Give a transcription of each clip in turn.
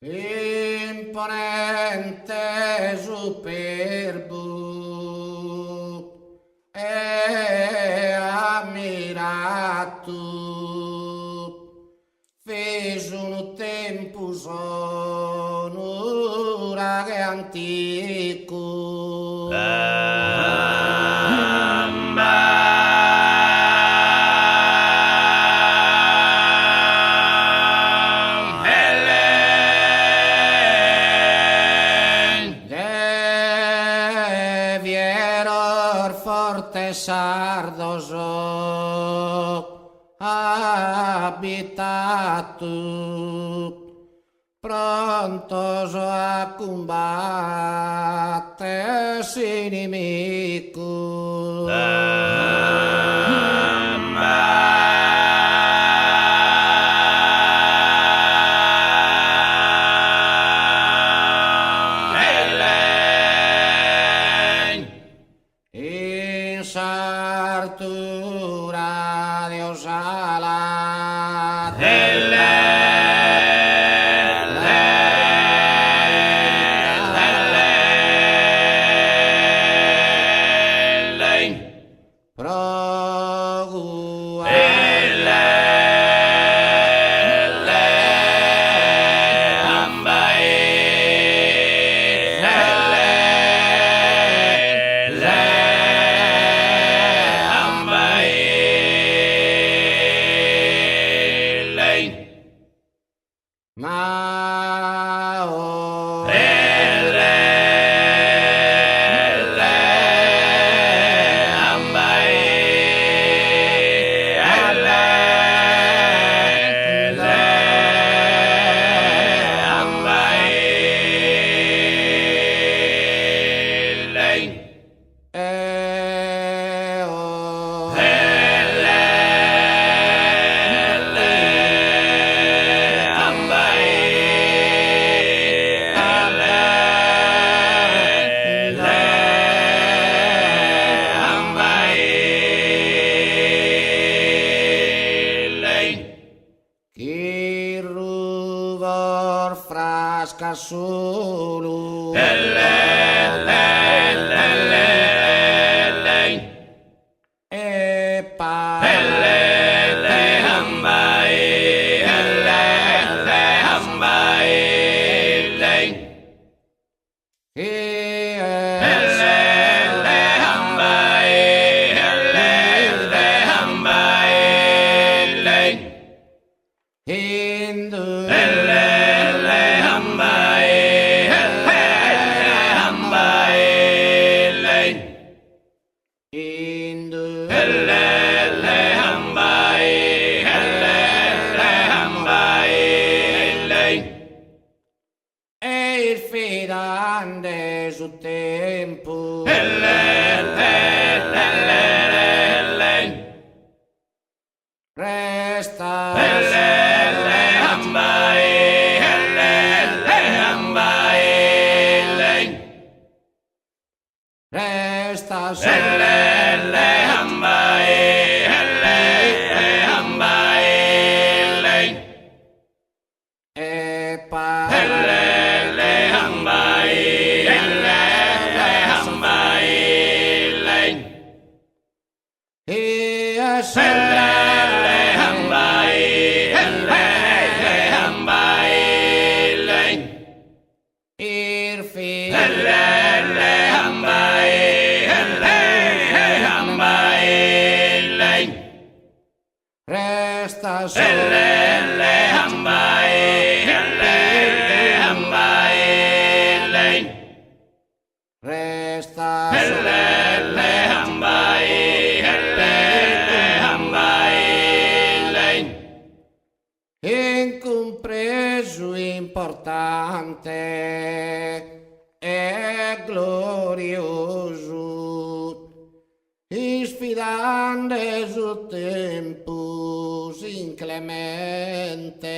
imponente, superbo e ammirato, fez no tempo sonora che antico. Vieror forte sardoso abitato, prontos a combattere inimico. In sartura Dios ala progua Mao Chi ruvor frasca solo e pa Hindu Hindu e il fidante su tempo resta resta e pa e il resta resta incompreso importante e glorioso sfidante sul tempo inclemente.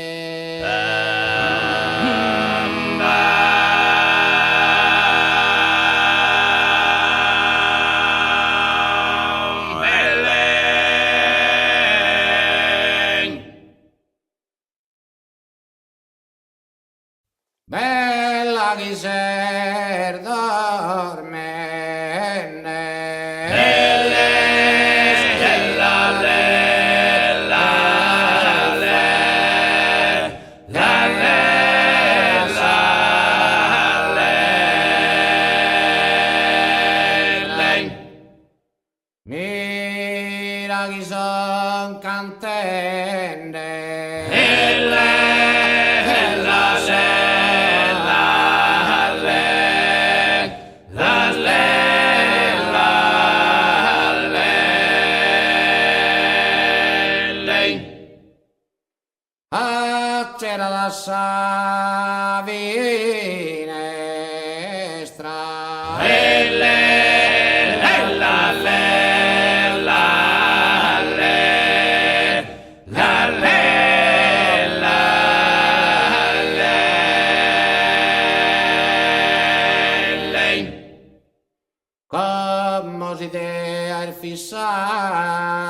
bella chi ser dormenne, mira chi son cantende, c'era la sa finestra, come si deve fissata,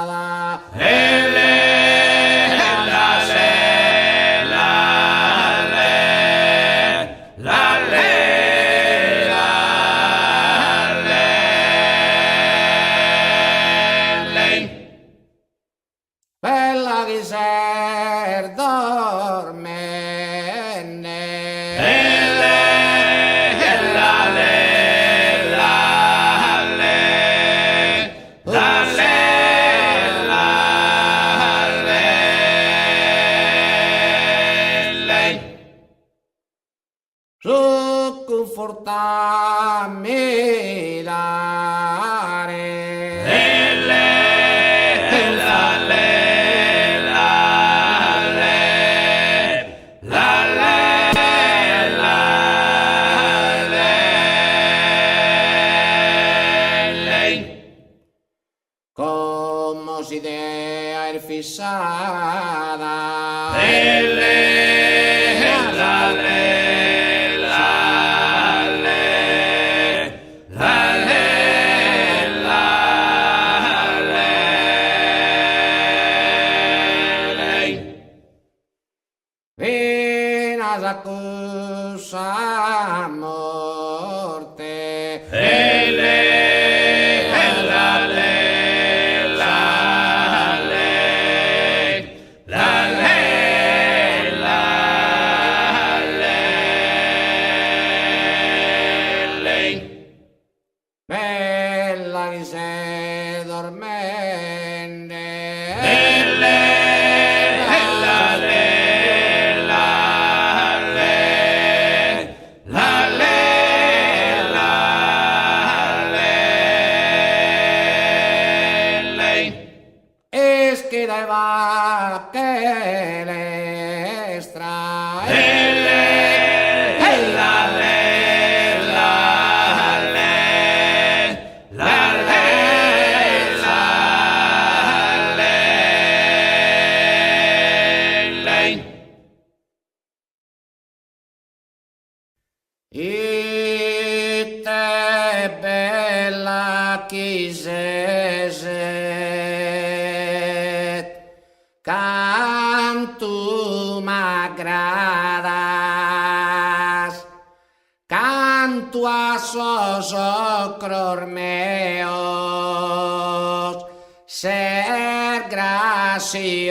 bella chi ser dormenne, su confortarmi come si deve fissata, fino a morte, bella che se dormende, es che dai vacche le Ite bella chi seset, cantu m'agradas, cantu a socror meos, ser graciosa.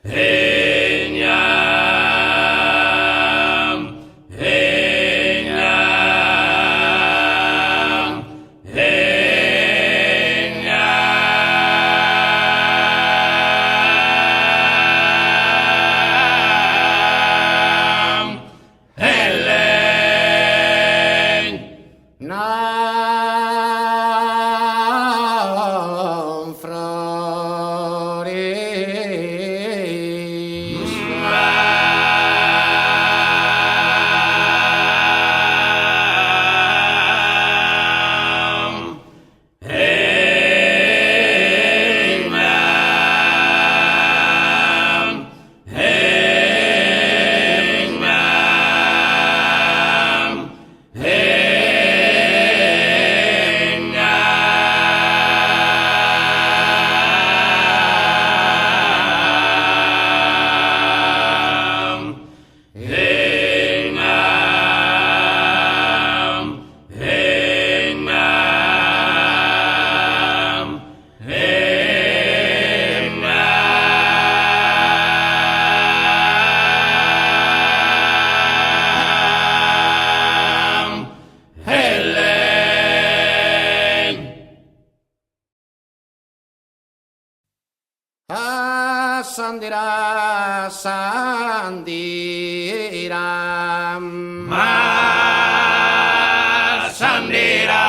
non Sandira, Sandira, Ma Sandira,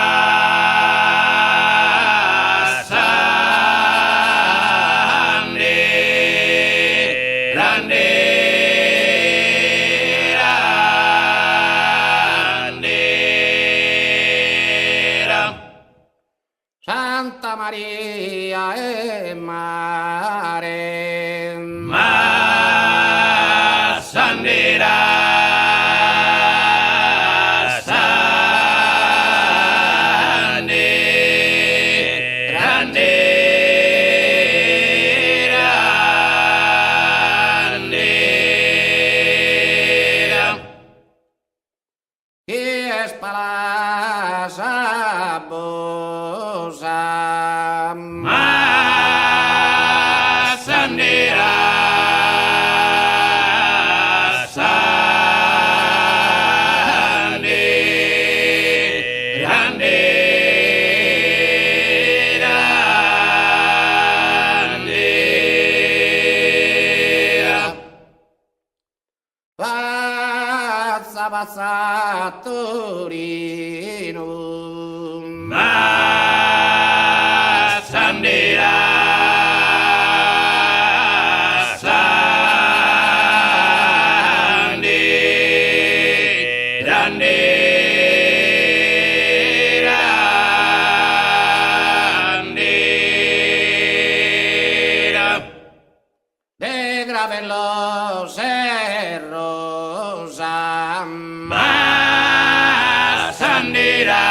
Santa Maria e Mare, Ma Sandira, chi es palasa bosa, Ma Sandira, pazza pazza Torino, Ma Sandira, de Gravello e Rosa, Ma Sandira,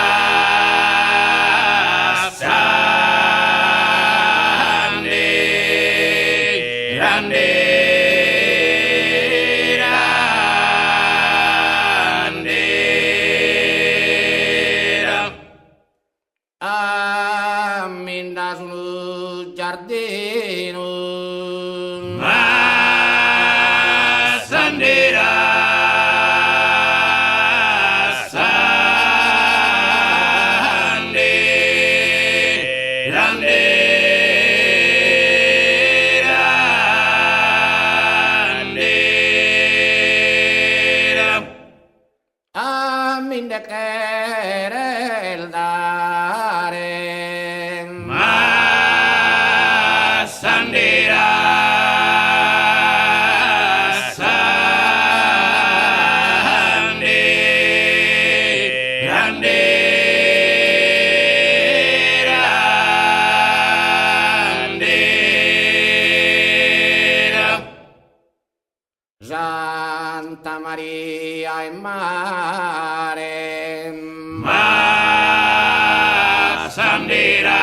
Aminda sul giardino, Ma Sandira, Aminda querer dare, Ma Sandira, Santa Maria e Mare, Ma Sandira,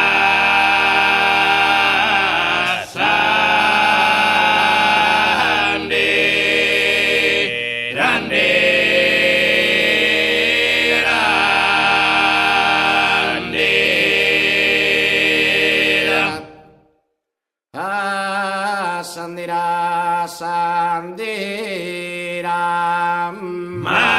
Sandira sandira Masandira.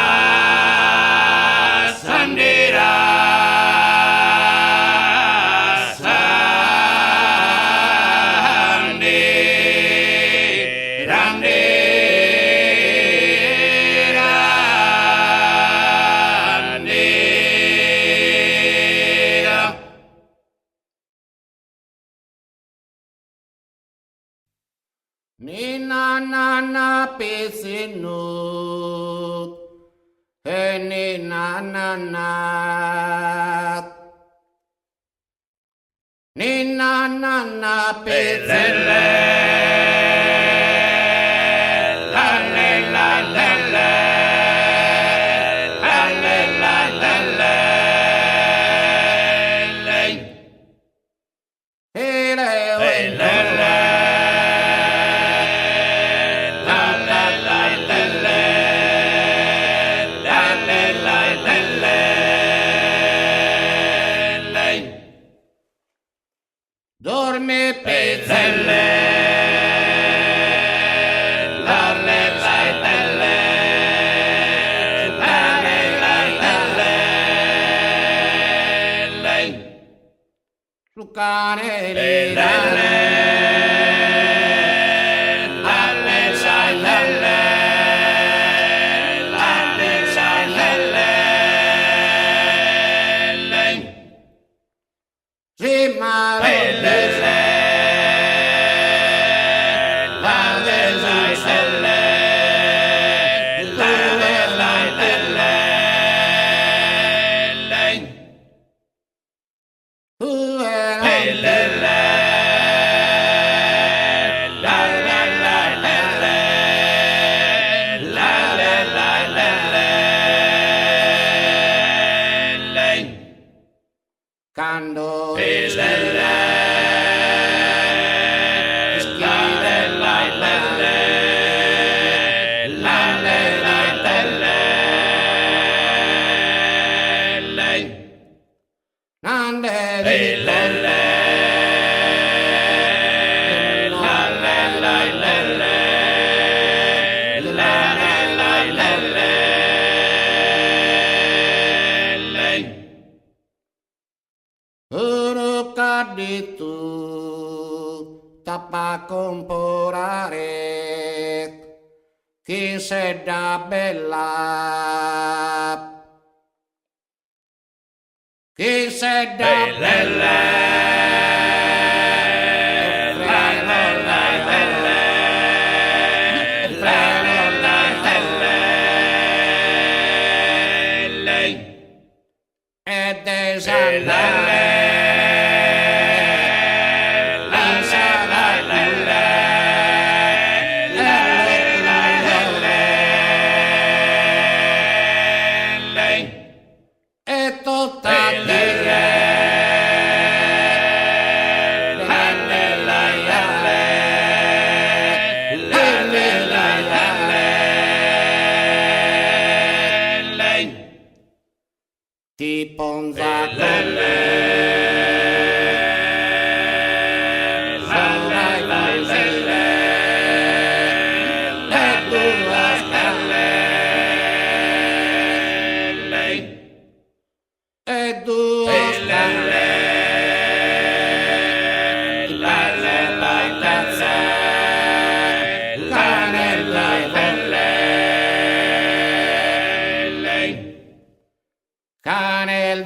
Nina nana pisinut nina nana Nina nana pisinut Dorme pezzelle su cane si Cando Itu tapa comporare chi se da bella chi se da bella e desandare ti ponza con Canel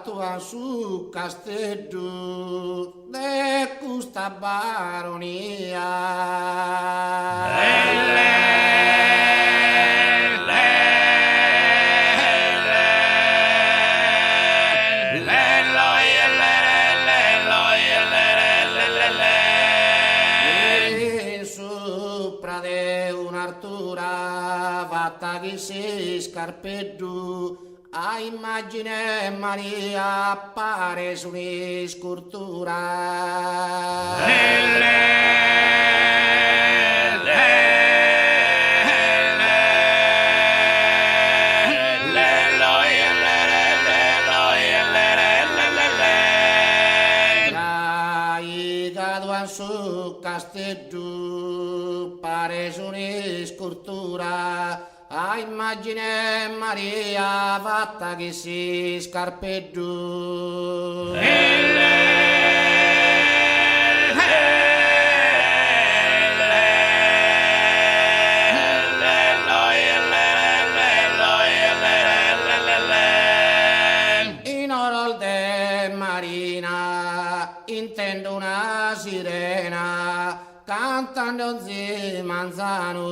tua su castello de questa baronia. Sopra de un'artura fatta che si scarpeddu a immagine Maria appare su un'iscultura. Su castello pare su un'iscultura a immagine Maria fatta che si scarpeddu. In orol de marina intendo una sirena cantando zi manzano.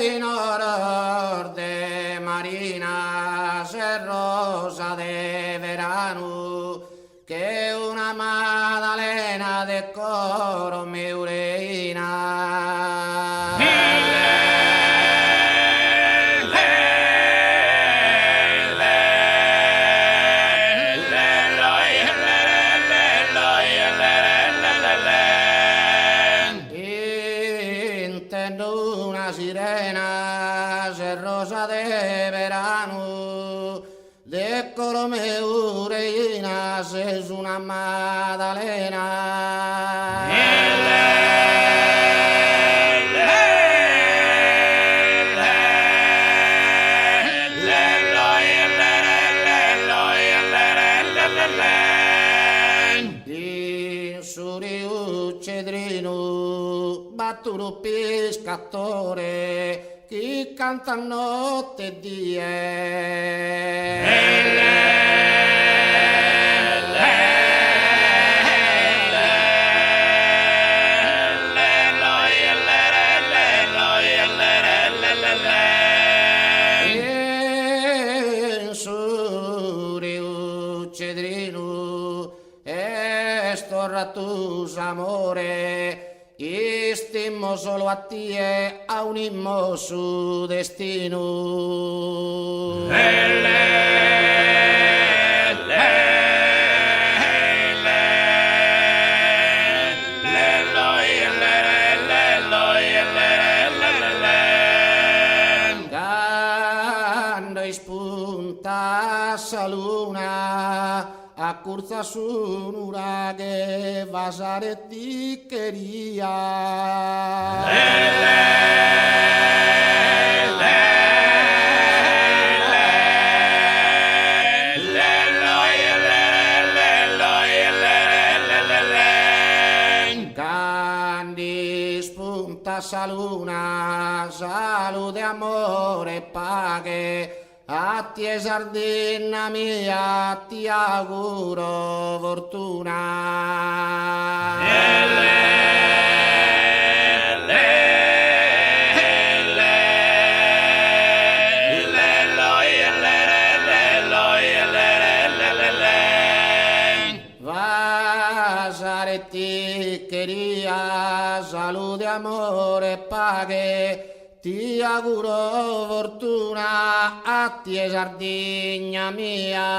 In oror de marina se rosa de verano che una Maddalena de coro meureina. Intendo una sirena se rosa de verano de coro meureina se su una Maddalena. In su riu cedrino battuto pescatore chi canta notte e in su riu cedrino sto rattus amore istimmo solo a tie a unimmo su destino. Quando spunta sa luna accurza su un'ura che vasare ti Candi spunta sa luna, salute, amore e paghe. A te sardina mia ti auguro fortuna. Vasaretti quería salud, amore e paghe. Ti auguro fortuna a te sardegna mia.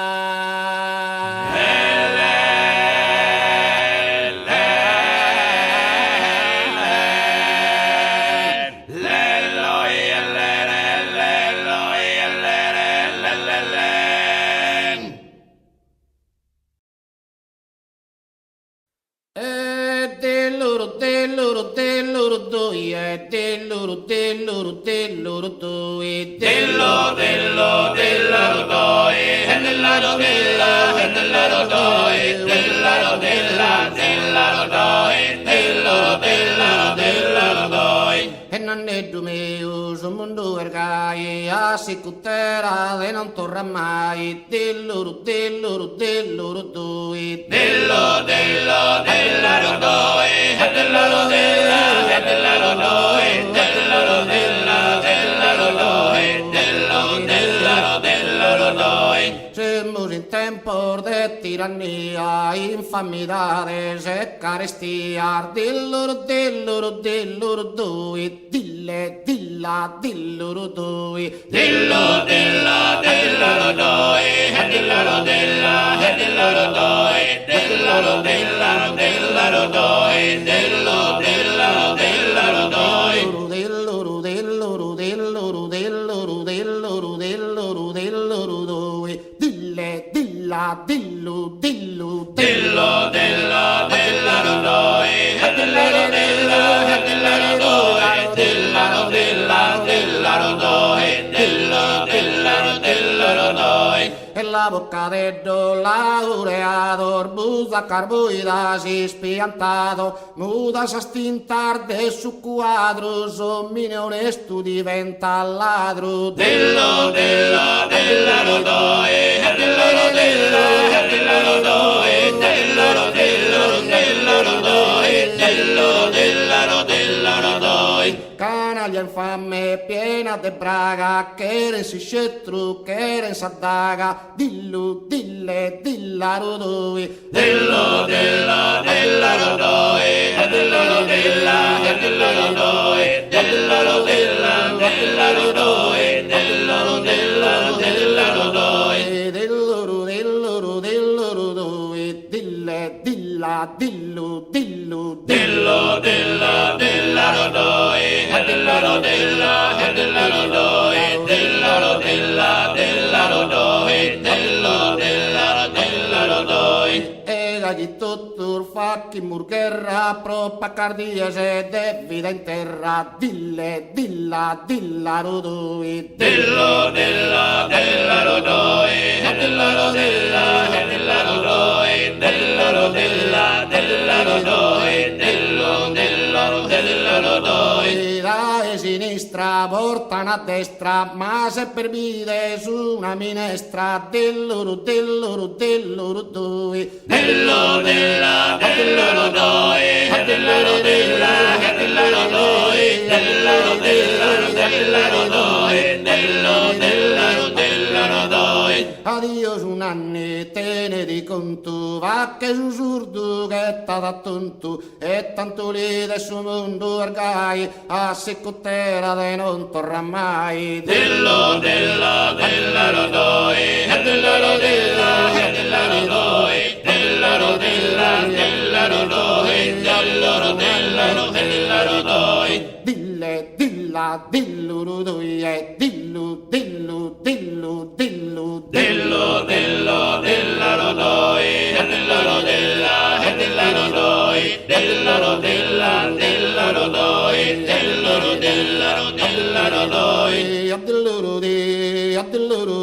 due, dell'oro, dell'oro, dell'oro, due, dello, dello, dell'aro doi, e dell'aro della, e dell'aro doi, dell'aro della, dell'aro doi, dello, della, dell'aro doi. e non è mio, su mondo ergai, a sicutera, e non torna mai, dell'oro, dell'oro, dell'oro, due, Dello, dello, dell'aro doi, e dell'aro della, e dell'aro doi, dell'aro della, dell'aro doi, dello, dell'aro, dell'aro doi. Siamo in tempo de tirannia, infamidades e carestia, dell'oro, dell'oro, dell'oro, due, dille, dilla, dell'oro, due, Dello, della, dell'aro doi, e dell'aro della, e dell'aro doi, dell'aro della, dell'aro doi, dello, della, dell'aro doi. dell'oro, dell'oro, dell'oro, dell'oro, dell'oro, dell'oro, dell'oro, due, dille, dilla, dillu, dillu, Dello, della, dell'aro doi, e dell'aro della, e dell'aro doi, dell'aro della, dell'aro doi, dello, dell'aro, dell'aro doi. e la bocca del laureado, buza carboidas spiantato, mudas a stintar de su quadro, somine onesto diventa ladro, Dello, dello, dell'aro doi, e dell'aro della, e dell'aro doi, dell'aro dello, dell'aro doi, dello, dell'aro, dell'aro doi. canaglia infame piena de braga, che si scettru, che s'addaga, dillu, dille, dillaro due, Dello, della, dell'aro doi, e dell'aro della, e dell'aro doi, dell'aro della, dell'aro doi, dell'aro della, dell'aro doi. dell'oro, dell'oro, dell'oro due, dille, dilla, dillu, dillu, Dello, della, dell'aro doi, e dell'aro della, e dell'aro doi, dell'aro della, dell'aro doi, dello, dell'aro, dell'aro doi. e gagli tutto facchi murgherra, proppa cardiese de vita in terra, dille, dilla, dillaro due, Dello, della, dell'aro doi, e dell'aro della, e dell'aro doi, dell'aro della, dell'aro doi, dello, dell'aro, dell'aro doi. da e sinistra portano a destra, ma se per vide su una minestra, dell'oro, dell'oro, dell'oro due, Dello, della, dell'aro doi, e dell'aro della, e dell'aro doi, dell'aro della, dell'aro doi, dello, dell'aro, dell'aro doi. addio su un anni, te ne di conto, va che su surdo che t'ha da tonto, e tanto lì del suo mondo ergai, a seccotera de non torna mai, Dello, della, dell'aro doi, e dell'aro della, e dell'aro doi, dell'aro della, dell'aro doi, dell'aro dell'aro, dell'aro doi. dille, dilla, dilluro due, dillu, dillu, dillu, dillu, Dello, dello, dell'aro doi, e dell'aro della, e dell'aro doi, dell'aro della, dell'aro doi, dell'aro dell'aro, dell'aro doi. Abdelluro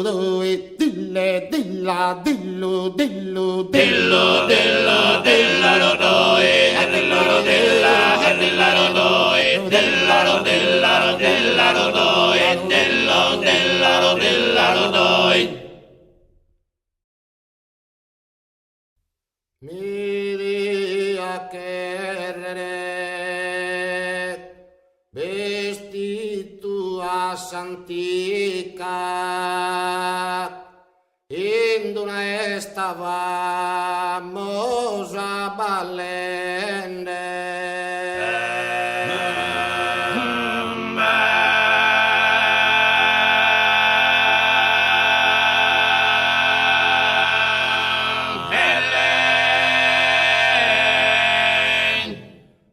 due, dille, dilla, dillu, dillu, Dello, dello, dell'aro doi, e dell'aro della, e dell'aro doi, dell'aro dell'aro, dell'aro doi, dello, dell'aro, dell'aro doi. mi dia querere, vestito a santica, in una stavamo a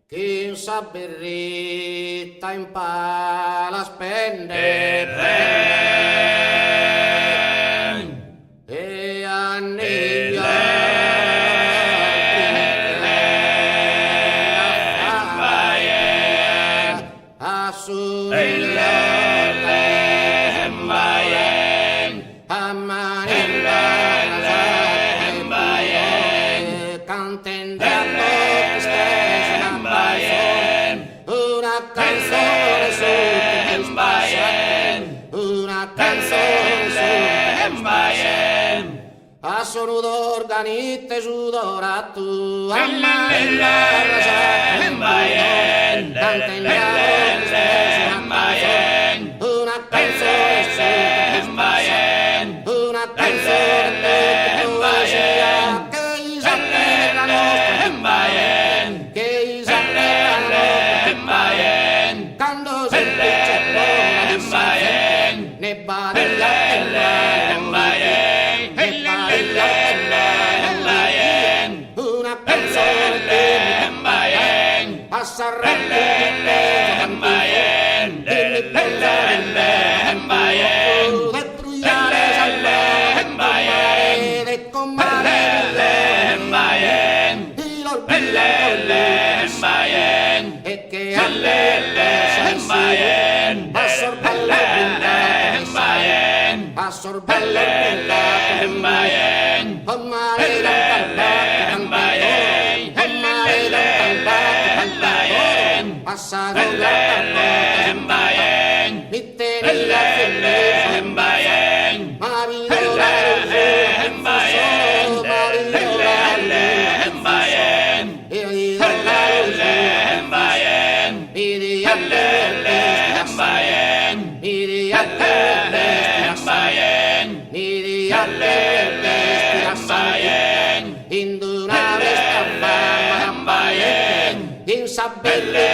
chi sa berrita in pala spende e anneglia canzone su che una canzone su a sono d'organite sudora tu ammalla una canzone su una canzone di poesia che esalta la nostra che esalta la nostra quando semplice buona di ne badella una canzone a Sanremo e che assorbello passato in una vesta in sabbelle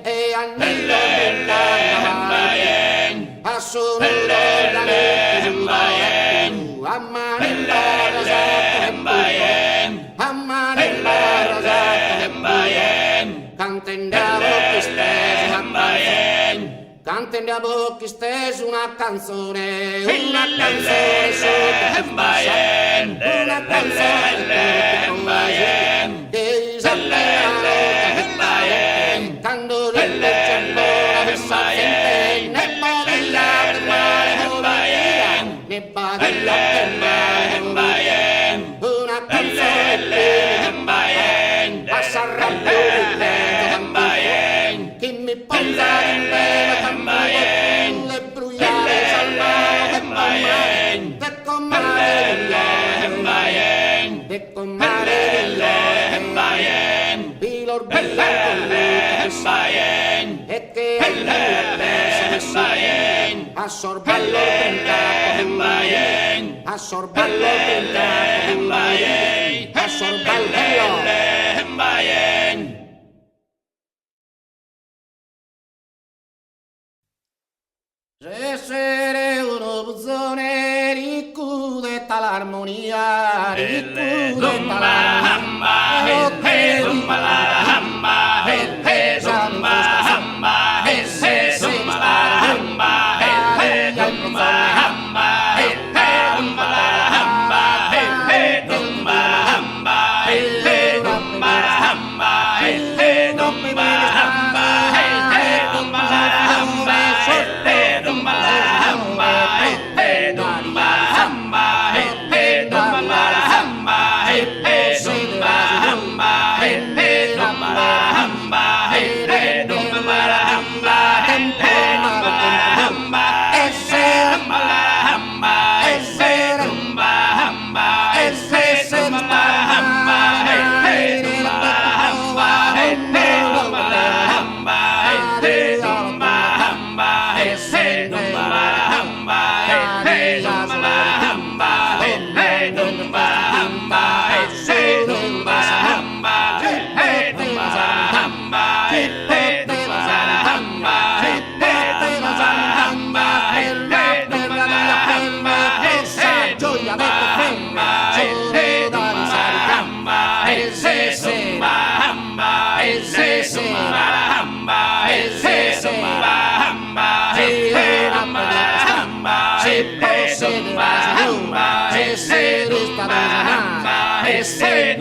e annillo del carnavale a sono a manella canten a bocchi stesi una canzone su una canzone che esalta quando rilegge ancora questa gente ne badilla del male ne badilla del male una canzone a Sanremo che mi porta in vena le brugliare salvare de comare pilor bella e che assorballo assorballo essere uno buzzone ricudetta l'armonia ricudetta Ese